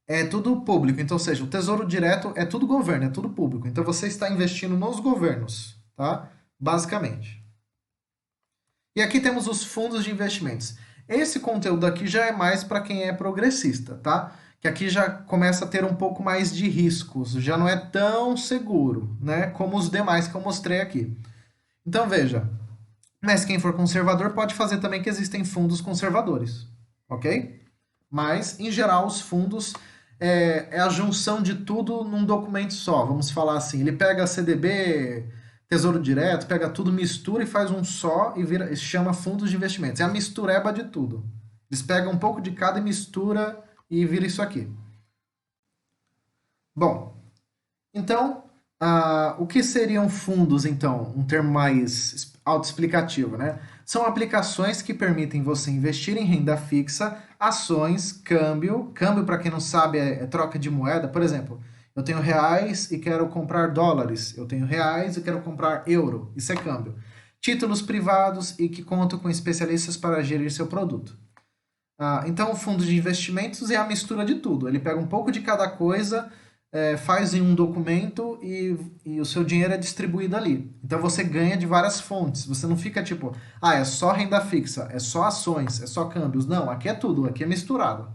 é tudo público. Então, ou seja, o Tesouro Direto é tudo governo, é tudo público. Então, você está investindo nos governos, tá? Basicamente. E aqui temos os fundos de investimentos. Esse conteúdo aqui já é mais para quem é progressista, tá? Que aqui já começa a ter um pouco mais de riscos, já não é tão seguro, né? Como os demais que eu mostrei aqui. Então, veja, mas quem for conservador pode fazer também, que existem fundos conservadores, ok? Mas, em geral, os fundos é a junção de tudo num documento só, vamos falar assim. Ele pega CDB, Tesouro Direto, pega tudo, mistura e faz um só e chama fundos de investimentos. É a mistureba de tudo. Eles pegam um pouco de cada e mistura e vira isso aqui. Bom, então, o que seriam fundos, então? Um termo mais autoexplicativo, né? São aplicações que permitem você investir em renda fixa, ações, câmbio. Câmbio, para quem não sabe, é troca de moeda. Por exemplo, eu tenho reais e quero comprar dólares. Eu tenho reais e quero comprar euro. Isso é câmbio. Títulos privados e que contam com especialistas para gerir seu produto. Então, o fundo de investimentos é a mistura de tudo. Ele pega um pouco de cada coisa, faz em um documento e o seu dinheiro é distribuído ali. Então, você ganha de várias fontes. Você não fica tipo, é só renda fixa, é só ações, é só câmbios. Não, aqui é tudo, aqui é misturado.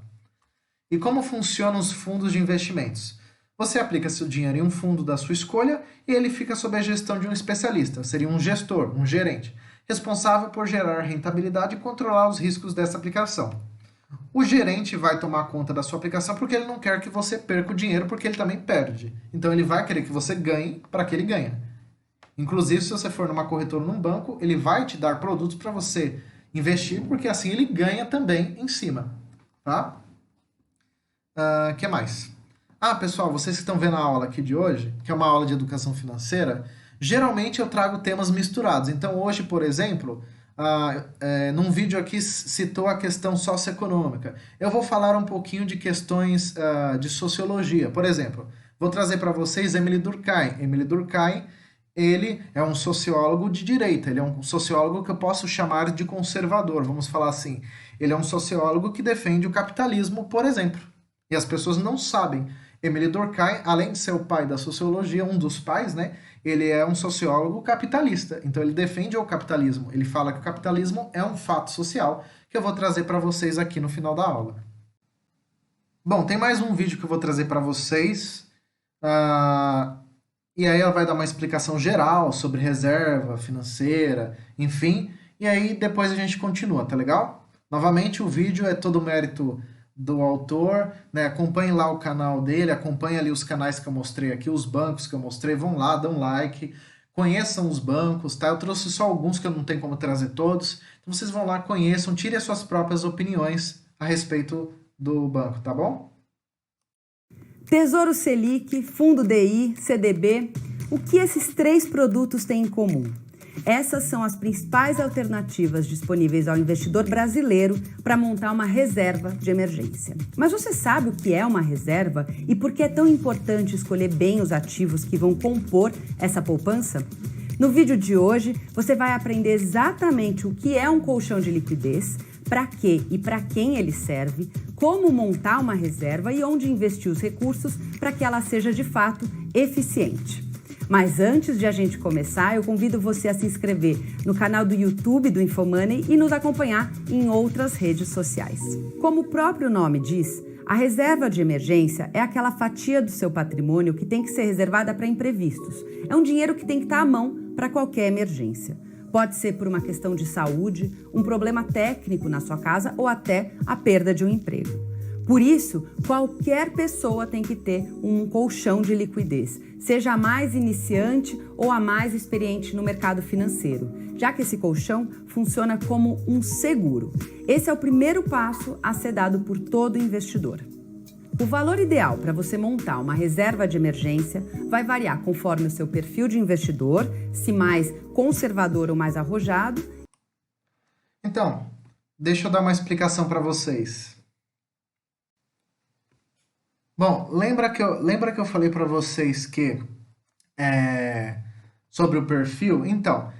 E como funcionam os fundos de investimentos? Você aplica seu dinheiro em um fundo da sua escolha e ele fica sob a gestão de um especialista. Seria um gestor, um gerente, responsável por gerar rentabilidade e controlar os riscos dessa aplicação. O gerente vai tomar conta da sua aplicação porque ele não quer que você perca o dinheiro, porque ele também perde. Então, ele vai querer que você ganhe para que ele ganhe. Inclusive, se você for numa corretora ou num banco, ele vai te dar produtos para você investir, porque assim ele ganha também em cima. Tá? Que mais? Pessoal, vocês que estão vendo a aula aqui de hoje, que é uma aula de educação financeira, geralmente eu trago temas misturados. Então, hoje, por exemplo, num vídeo aqui citou a questão socioeconômica. Eu vou falar um pouquinho de questões de sociologia. Por exemplo, vou trazer para vocês Emile Durkheim. Emile Durkheim, ele é um sociólogo de direita, ele é um sociólogo que eu posso chamar de conservador, vamos falar assim. Ele é um sociólogo que defende o capitalismo, por exemplo. E as pessoas não sabem. Emile Durkheim, além de ser o pai da sociologia, um dos pais, né? Ele é um sociólogo capitalista. Então, ele defende o capitalismo. Ele fala que o capitalismo é um fato social, que eu vou trazer para vocês aqui no final da aula. Bom, tem mais um vídeo que eu vou trazer para vocês. E aí ela vai dar uma explicação geral sobre reserva financeira, enfim. E aí depois a gente continua, tá legal? Novamente, o vídeo é todo mérito do autor, né? Acompanhe lá o canal dele, acompanhe ali os canais que eu mostrei aqui, os bancos que eu mostrei, vão lá, dão like, conheçam os bancos, tá? Eu trouxe só alguns que eu não tenho como trazer todos, então vocês vão lá, conheçam, tirem as suas próprias opiniões a respeito do banco, tá bom? Tesouro Selic, Fundo DI, CDB, o que esses 3 produtos têm em comum? Essas são as principais alternativas disponíveis ao investidor brasileiro para montar uma reserva de emergência. Mas você sabe o que é uma reserva e por que é tão importante escolher bem os ativos que vão compor essa poupança? No vídeo de hoje, você vai aprender exatamente o que é um colchão de liquidez, para que e para quem ele serve, como montar uma reserva e onde investir os recursos para que ela seja de fato eficiente. Mas antes de a gente começar, eu convido você a se inscrever no canal do YouTube do Infomoney e nos acompanhar em outras redes sociais. Como o próprio nome diz, a reserva de emergência é aquela fatia do seu patrimônio que tem que ser reservada para imprevistos. É um dinheiro que tem que estar à mão para qualquer emergência. Pode ser por uma questão de saúde, um problema técnico na sua casa ou até a perda de um emprego. Por isso, qualquer pessoa tem que ter um colchão de liquidez, seja a mais iniciante ou a mais experiente no mercado financeiro, já que esse colchão funciona como um seguro. Esse é o primeiro passo a ser dado por todo investidor. O valor ideal para você montar uma reserva de emergência vai variar conforme o seu perfil de investidor, se mais conservador ou mais arrojado. Então, deixa eu dar uma explicação para vocês. Bom, lembra que eu falei para vocês que sobre o perfil? Então,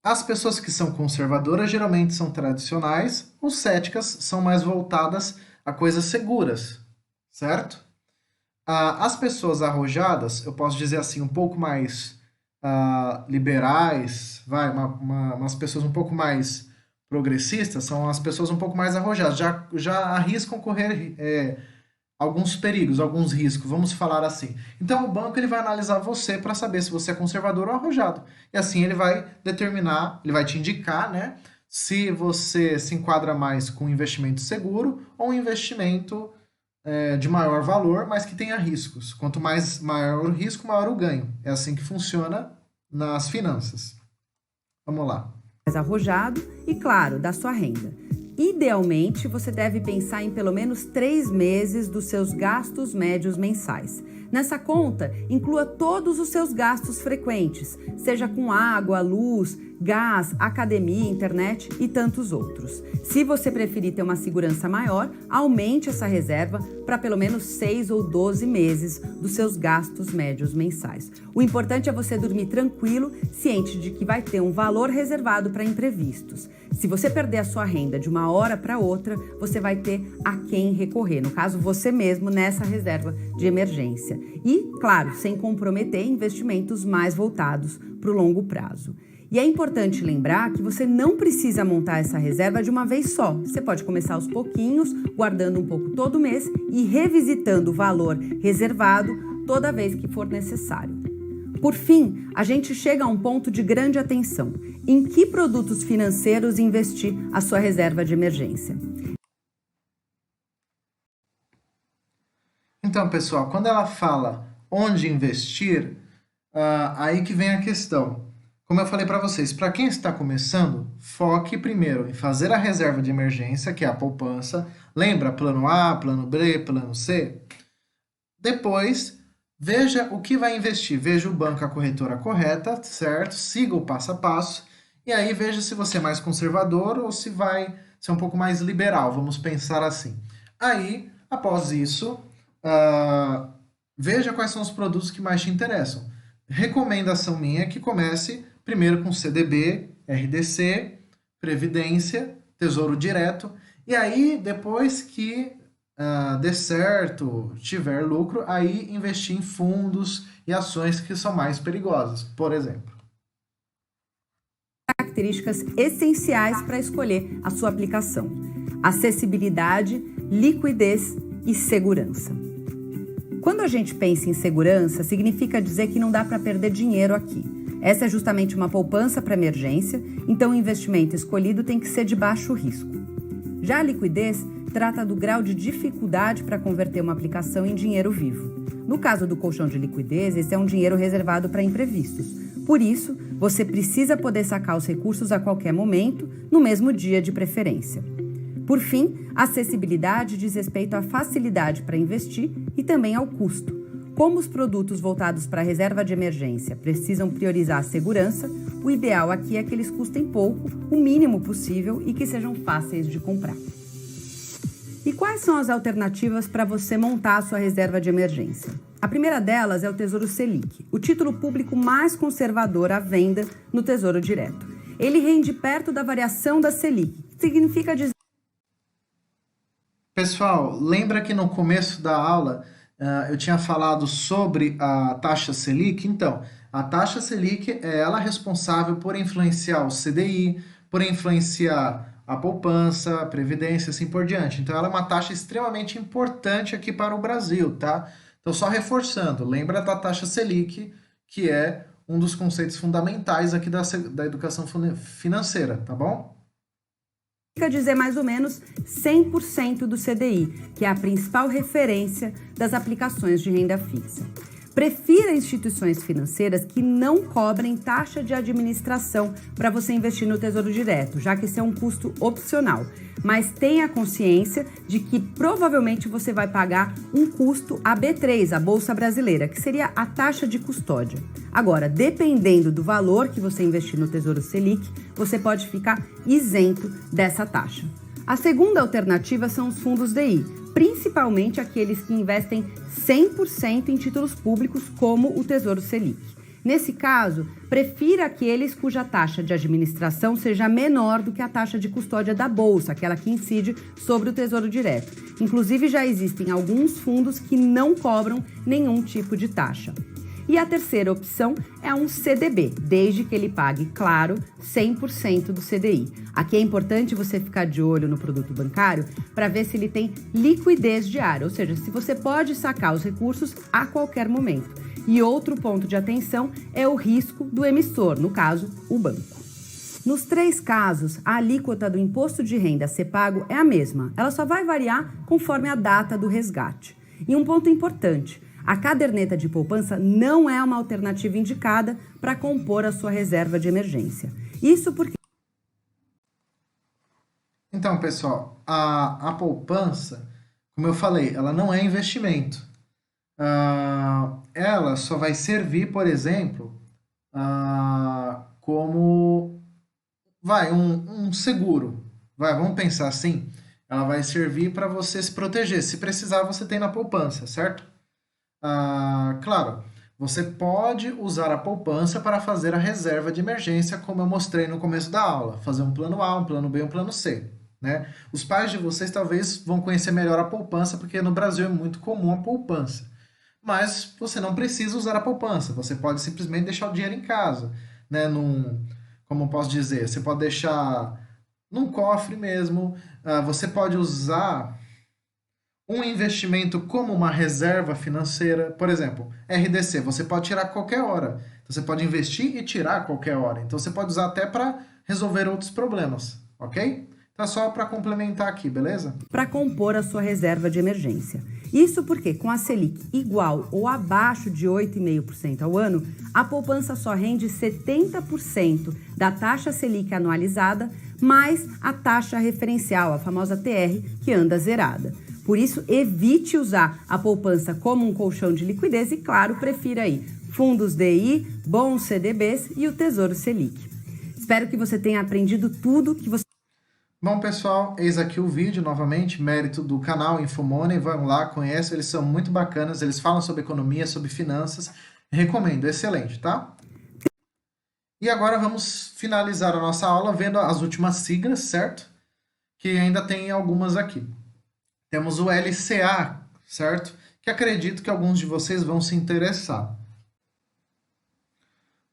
as pessoas que são conservadoras geralmente são tradicionais, os céticas são mais voltadas a coisas seguras, certo? As pessoas arrojadas, eu posso dizer assim, um pouco mais liberais, umas pessoas um pouco mais progressistas, são as pessoas um pouco mais arrojadas, já arriscam correr alguns perigos, alguns riscos, vamos falar assim. Então o banco ele vai analisar você para saber se você é conservador ou arrojado. E assim ele vai determinar, ele vai te indicar, né, se você se enquadra mais com um investimento seguro ou um investimento de maior valor, mas que tenha riscos. Quanto maior o risco, maior o ganho. É assim que funciona nas finanças. Vamos lá. Mais arrojado e, claro, da sua renda. Idealmente, você deve pensar em pelo menos 3 meses dos seus gastos médios mensais. Nessa conta, inclua todos os seus gastos frequentes, seja com água, luz, gás, academia, internet e tantos outros. Se você preferir ter uma segurança maior, aumente essa reserva para pelo menos 6 ou 12 meses dos seus gastos médios mensais. O importante é você dormir tranquilo, ciente de que vai ter um valor reservado para imprevistos. Se você perder a sua renda de uma hora para outra, você vai ter a quem recorrer, no caso você mesmo, nessa reserva de emergência. E, claro, sem comprometer investimentos mais voltados para o longo prazo. E é importante lembrar que você não precisa montar essa reserva de uma vez só. Você pode começar aos pouquinhos, guardando um pouco todo mês e revisitando o valor reservado toda vez que for necessário. Por fim, a gente chega a um ponto de grande atenção. Em que produtos financeiros investir a sua reserva de emergência? Então, pessoal, quando ela fala onde investir, aí que vem a questão. Como eu falei para vocês, para quem está começando, foque primeiro em fazer a reserva de emergência, que é a poupança. Lembra plano A, plano B, plano C? Depois, veja o que vai investir. Veja o banco, a corretora correta, certo? Siga o passo a passo. E aí veja se você é mais conservador ou se vai ser um pouco mais liberal, vamos pensar assim. Aí, após isso, veja quais são os produtos que mais te interessam. Recomendação minha é que comece primeiro com CDB, RDC, Previdência, Tesouro Direto, e aí depois que dê certo, tiver lucro, aí investir em fundos e ações que são mais perigosas, por exemplo. Características essenciais para escolher a sua aplicação: acessibilidade, liquidez e segurança. Quando a gente pensa em segurança, significa dizer que não dá para perder dinheiro aqui. Essa é justamente uma poupança para emergência, então o investimento escolhido tem que ser de baixo risco. Já a liquidez trata do grau de dificuldade para converter uma aplicação em dinheiro vivo. No caso do colchão de liquidez, esse é um dinheiro reservado para imprevistos. Por isso, você precisa poder sacar os recursos a qualquer momento, no mesmo dia de preferência. Por fim, a acessibilidade diz respeito à facilidade para investir e também ao custo. Como os produtos voltados para a reserva de emergência precisam priorizar a segurança, o ideal aqui é que eles custem pouco, o mínimo possível e que sejam fáceis de comprar. E quais são as alternativas para você montar a sua reserva de emergência? A primeira delas é o Tesouro Selic, o título público mais conservador à venda no Tesouro Direto. Ele rende perto da variação da Selic, que significa dizer... Pessoal, lembra que no começo da aula eu tinha falado sobre a taxa Selic? Então, a taxa Selic é ela responsável por influenciar o CDI, por influenciar a poupança, a previdência, assim por diante. Então, ela é uma taxa extremamente importante aqui para o Brasil, tá? Então, só reforçando, lembra da taxa Selic, que é um dos conceitos fundamentais aqui da educação financeira, tá bom? Fica dizer mais ou menos 100% do CDI, que é a principal referência das aplicações de renda fixa. Prefira instituições financeiras que não cobrem taxa de administração para você investir no Tesouro Direto, já que esse é um custo opcional. Mas tenha consciência de que provavelmente você vai pagar um custo a B3, a Bolsa Brasileira, que seria a taxa de custódia. Agora, dependendo do valor que você investir no Tesouro Selic, você pode ficar isento dessa taxa. A segunda alternativa são os fundos DI, principalmente aqueles que investem 100% em títulos públicos, como o Tesouro Selic. Nesse caso, prefira aqueles cuja taxa de administração seja menor do que a taxa de custódia da Bolsa, aquela que incide sobre o Tesouro Direto. Inclusive, já existem alguns fundos que não cobram nenhum tipo de taxa. E a terceira opção é um CDB, desde que ele pague, claro, 100% do CDI. Aqui é importante você ficar de olho no produto bancário para ver se ele tem liquidez diária, ou seja, se você pode sacar os recursos a qualquer momento. E outro ponto de atenção é o risco do emissor, no caso, o banco. Nos 3 casos, a alíquota do imposto de renda a ser pago é a mesma. Ela só vai variar conforme a data do resgate. E um ponto importante: a caderneta de poupança não é uma alternativa indicada para compor a sua reserva de emergência. Isso porque... Então, pessoal, a poupança, como eu falei, ela não é investimento. Ela só vai servir, por exemplo, como um seguro. Vamos pensar assim, ela vai servir para você se proteger. Se precisar, você tem na poupança, certo? Claro, você pode usar a poupança para fazer a reserva de emergência, como eu mostrei no começo da aula. Fazer um plano A, um plano B, um plano C. Né? Os pais de vocês talvez vão conhecer melhor a poupança, porque no Brasil é muito comum a poupança. Mas você não precisa usar a poupança, você pode simplesmente deixar o dinheiro em casa. Né? Como eu posso dizer, você pode deixar num cofre mesmo, você pode usar um investimento como uma reserva financeira, por exemplo, RDC, você pode tirar a qualquer hora. Então, você pode investir e tirar a qualquer hora. Então, você pode usar até para resolver outros problemas, ok? Então, só para complementar aqui, beleza? Para compor a sua reserva de emergência. Isso porque, com a Selic igual ou abaixo de 8,5% ao ano, a poupança só rende 70% da taxa Selic anualizada, mais a taxa referencial, a famosa TR, que anda zerada. Por isso, evite usar a poupança como um colchão de liquidez e, claro, prefira aí fundos DI, bons CDBs e o Tesouro Selic. Espero que você tenha aprendido tudo que você... Bom, pessoal, eis aqui o vídeo, novamente, mérito do canal Infomoney. Vamos lá, conheçam, eles são muito bacanas, eles falam sobre economia, sobre finanças. Recomendo, excelente, tá? E agora vamos finalizar a nossa aula vendo as últimas siglas, certo? Que ainda tem algumas aqui. Temos o LCA, certo? Que acredito que alguns de vocês vão se interessar.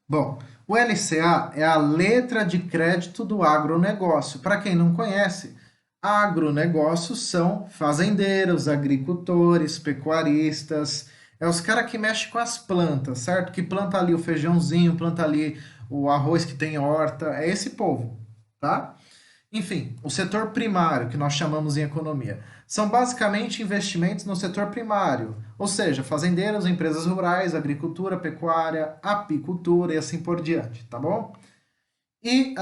Bom, o LCA é a letra de crédito do agronegócio. Para quem não conhece, agronegócios são fazendeiros, agricultores, pecuaristas, os caras que mexem com as plantas, certo? Que planta ali o feijãozinho, planta ali o arroz que tem horta, é esse povo, tá? Enfim, o setor primário, que nós chamamos em economia, são basicamente investimentos no setor primário, ou seja, fazendeiros, empresas rurais, agricultura, pecuária, apicultura e assim por diante, tá bom? E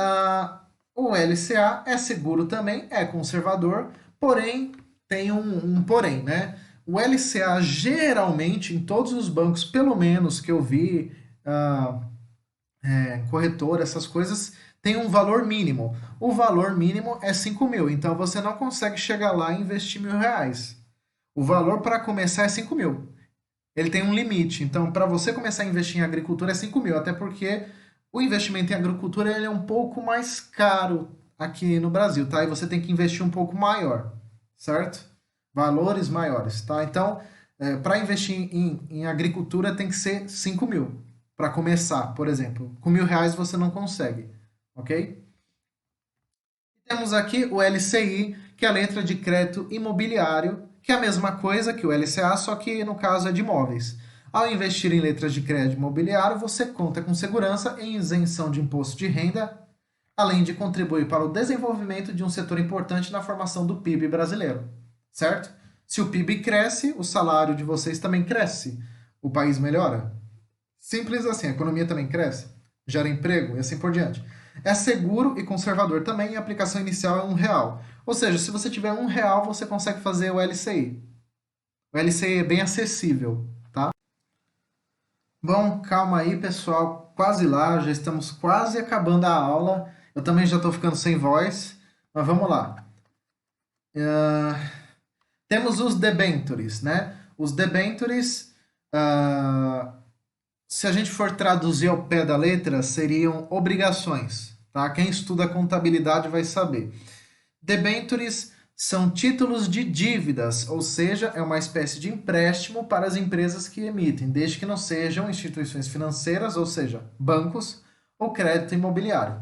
o LCA é seguro também, é conservador, porém, tem um porém, né? O LCA geralmente, em todos os bancos, pelo menos que eu vi, corretora, essas coisas, tem um valor mínimo. O valor mínimo é 5 mil, então você não consegue chegar lá e investir R$1.000. O valor para começar é 5 mil. Ele tem um limite, então para você começar a investir em agricultura é 5 mil, até porque o investimento em agricultura ele é um pouco mais caro aqui no Brasil, tá? E você tem que investir um pouco maior, certo? Valores maiores, tá? Então, para investir em agricultura tem que ser 5 mil. Para começar, por exemplo. Com R$1.000 você não consegue. Ok? Temos aqui o LCI, que é a letra de crédito imobiliário, que é a mesma coisa que o LCA, só que no caso é de imóveis. Ao investir em letras de crédito imobiliário, você conta com segurança e isenção de imposto de renda, além de contribuir para o desenvolvimento de um setor importante na formação do PIB brasileiro, certo? Se o PIB cresce, o salário de vocês também cresce, o país melhora. Simples assim, a economia também cresce, gera emprego e assim por diante. É seguro e conservador também e a aplicação inicial é R$1. Ou seja, se você tiver R$1, você consegue fazer o LCI. O LCI é bem acessível, tá? Bom, calma aí, pessoal. Quase lá, já estamos quase acabando a aula. Eu também já estou ficando sem voz, mas vamos lá. Temos os debentures, né? Os debentures, se a gente for traduzir ao pé da letra, seriam obrigações, tá? Quem estuda contabilidade vai saber. Debentures são títulos de dívidas, ou seja, é uma espécie de empréstimo para as empresas que emitem, desde que não sejam instituições financeiras, ou seja, bancos ou crédito imobiliário.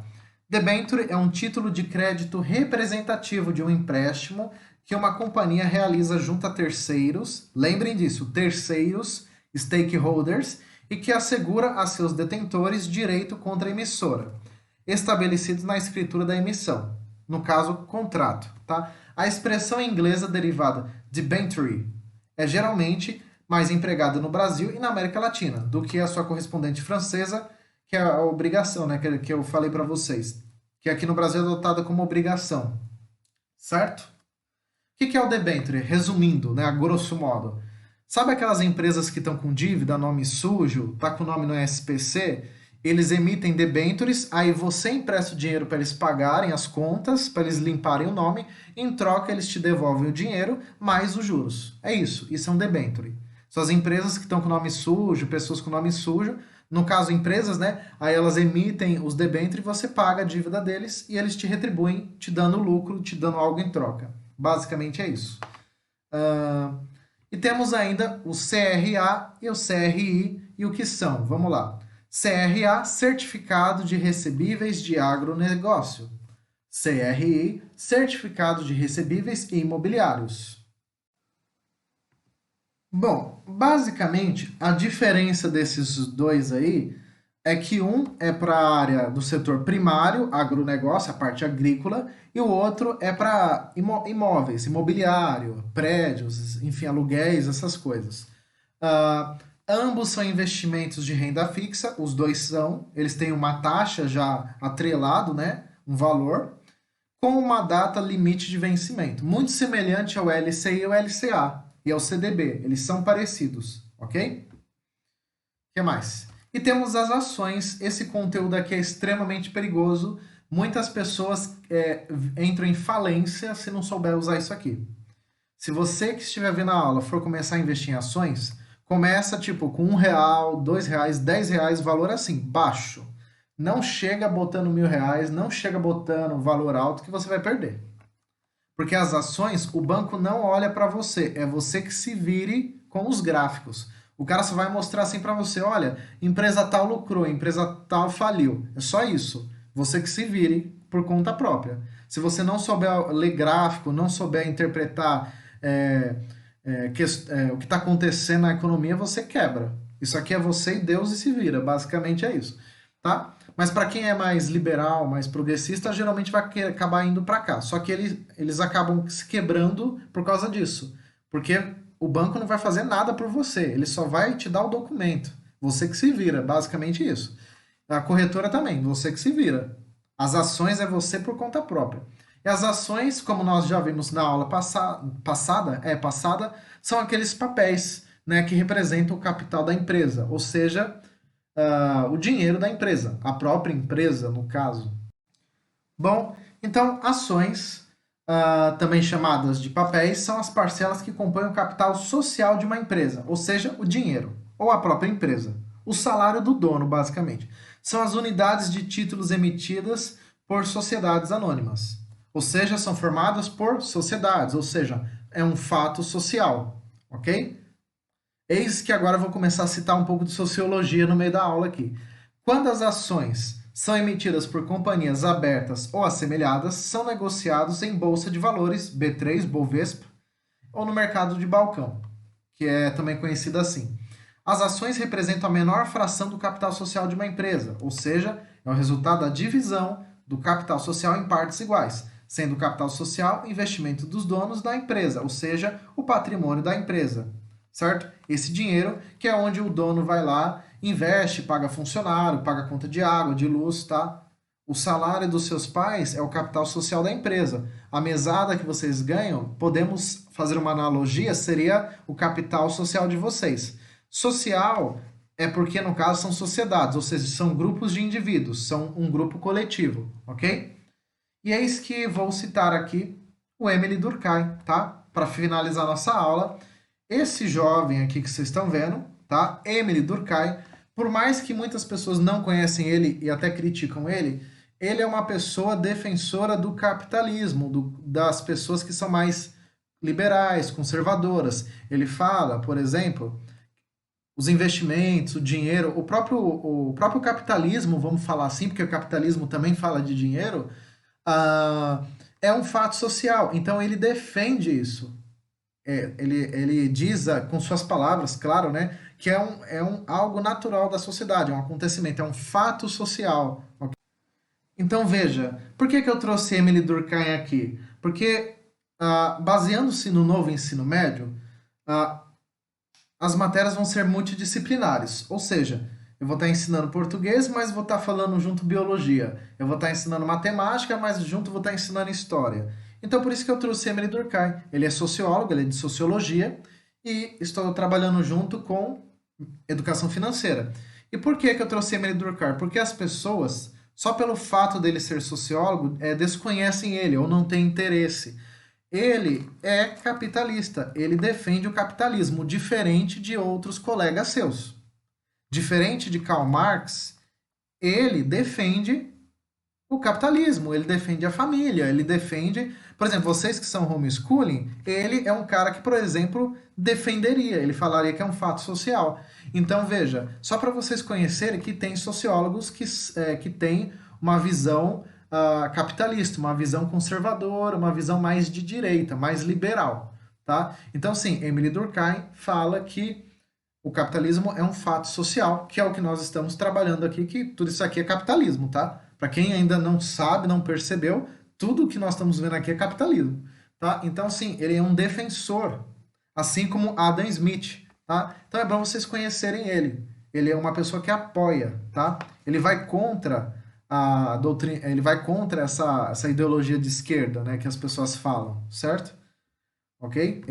Debenture é um título de crédito representativo de um empréstimo que uma companhia realiza junto a terceiros, lembrem disso, terceiros, stakeholders, e que assegura a seus detentores direito contra a emissora, estabelecidos na escritura da emissão, no caso, contrato, tá? A expressão inglesa derivada debenture é geralmente mais empregada no Brasil e na América Latina do que a sua correspondente francesa, que é a obrigação, né, que eu falei para vocês, que aqui no Brasil é adotada como obrigação, certo? O que é o debenture? Resumindo, né, a grosso modo, sabe aquelas empresas que estão com dívida, nome sujo, tá com o nome no SPC? Eles emitem debentures, aí você empresta o dinheiro para eles pagarem as contas, para eles limparem o nome, em troca eles te devolvem o dinheiro mais os juros. É isso é um debenture. São as empresas que estão com nome sujo, pessoas com nome sujo, no caso empresas, né, aí elas emitem os debentures e você paga a dívida deles e eles te retribuem, te dando lucro, te dando algo em troca. Basicamente é isso. E temos ainda o CRA e o CRI, e o que são? Vamos lá. CRA, Certificado de Recebíveis de Agronegócio. CRI, Certificado de Recebíveis Imobiliários. Bom, basicamente, a diferença desses dois aí é que um é para a área do setor primário, agronegócio, a parte agrícola, e o outro é para imóveis, imobiliário, prédios, enfim, aluguéis, essas coisas. Ambos são investimentos de renda fixa, os dois são, eles têm uma taxa já atrelado, né, um valor, com uma data limite de vencimento, muito semelhante ao LCI e ao LCA, e ao CDB, eles são parecidos, ok? O que mais? E temos as ações, esse conteúdo aqui é extremamente perigoso, muitas pessoas entram em falência se não souber usar isso aqui. Se você que estiver vendo a aula for começar a investir em ações, começa tipo com R$1, R$2, R$10, valor assim, baixo. Não chega botando R$1.000, não chega botando valor alto que você vai perder. Porque as ações, o banco não olha para você, é você que se vire com os gráficos. O cara só vai mostrar assim para você, olha, empresa tal lucrou, empresa tal faliu. É só isso. Você que se vire por conta própria. Se você não souber ler gráfico, não souber interpretar o que está acontecendo na economia, você quebra. Isso aqui é você e Deus e se vira. Basicamente é isso. Tá? Mas para quem é mais liberal, mais progressista, geralmente vai acabar indo para cá. Só que eles acabam se quebrando por causa disso. Porque o banco não vai fazer nada por você. Ele só vai te dar o documento. Você que se vira. Basicamente isso. A corretora também. Você que se vira. As ações é você por conta própria. E as ações, como nós já vimos na aula passada, são aqueles papéis, né, que representam o capital da empresa. Ou seja, o dinheiro da empresa, a própria empresa, no caso. Bom, então, ações, também chamadas de papéis, são as parcelas que compõem o capital social de uma empresa, ou seja, o dinheiro, ou a própria empresa. O salário do dono, basicamente. São as unidades de títulos emitidas por sociedades anônimas, ou seja, são formadas por sociedades, ou seja, é um fato social, ok? Eis que agora eu vou começar a citar um pouco de sociologia no meio da aula aqui. Quando as ações são emitidas por companhias abertas ou assemelhadas, são negociados em bolsa de valores, B3, Bovespa, ou no mercado de balcão, que é também conhecido assim. As ações representam a menor fração do capital social de uma empresa, ou seja, é o resultado da divisão do capital social em partes iguais, sendo o capital social investimento dos donos da empresa, ou seja, o patrimônio da empresa, certo? Esse dinheiro que é onde o dono vai lá, investe, paga funcionário, paga conta de água, de luz, tá? O salário dos seus pais é o capital social da empresa. A mesada que vocês ganham, podemos fazer uma analogia, seria o capital social de vocês. Social é porque, no caso, são sociedades, ou seja, são grupos de indivíduos, são um grupo coletivo, ok? E eis que vou citar aqui o Émile Durkheim, tá? Para finalizar nossa aula. Esse jovem aqui que vocês estão vendo, tá? Émile Durkheim, por mais que muitas pessoas não conhecem ele e até criticam ele, ele é uma pessoa defensora do capitalismo, das pessoas que são mais liberais, conservadoras. Ele fala, por exemplo, os investimentos, o dinheiro, o próprio capitalismo, vamos falar assim, porque o capitalismo também fala de dinheiro, é um fato social. Então ele defende isso. Ele diz, com suas palavras, claro, né, que algo natural da sociedade, é um acontecimento, é um fato social. Okay? Então veja, por que eu trouxe Émile Durkheim aqui? Porque, baseando-se no novo ensino médio, as matérias vão ser multidisciplinares, ou seja, eu vou estar ensinando português, mas vou estar falando junto biologia. Eu vou estar ensinando matemática, mas junto vou estar ensinando história. Então, por isso que eu trouxe Émile Durkheim. Ele é sociólogo, ele é de sociologia, e estou trabalhando junto com educação financeira. E por que eu trouxe Émile Durkheim? Porque as pessoas, só pelo fato dele ser sociólogo, desconhecem ele ou não têm interesse. Ele é capitalista, ele defende o capitalismo, diferente de outros colegas seus. Diferente de Karl Marx, ele defende o capitalismo, ele defende a família, ele defende... Por exemplo, vocês que são homeschooling, ele é um cara que, por exemplo, defenderia, ele falaria que é um fato social. Então, veja, só para vocês conhecerem que tem sociólogos que têm uma visão capitalista, uma visão conservadora, uma visão mais de direita, mais liberal, tá? Então, sim, Émile Durkheim fala que o capitalismo é um fato social, que é o que nós estamos trabalhando aqui, que tudo isso aqui é capitalismo, tá? Para quem ainda não sabe, não percebeu, tudo que nós estamos vendo aqui é capitalismo, tá? Então, sim, ele é um defensor, assim como Adam Smith, tá? Então é bom vocês conhecerem ele. Ele é uma pessoa que apoia, tá? Ele vai contra a doutrina, ele vai contra essa ideologia de esquerda, né, que as pessoas falam, certo? Ok?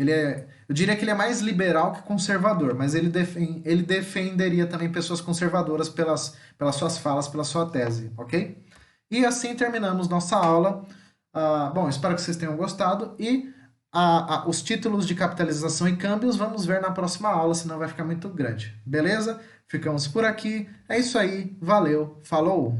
Eu diria que ele é mais liberal que conservador, mas ele defenderia também pessoas conservadoras pelas suas falas, pela sua tese, ok? E assim terminamos nossa aula. Bom, espero que vocês tenham gostado e os títulos de capitalização e câmbios vamos ver na próxima aula, senão vai ficar muito grande. Beleza? Ficamos por aqui. É isso aí. Valeu. Falou!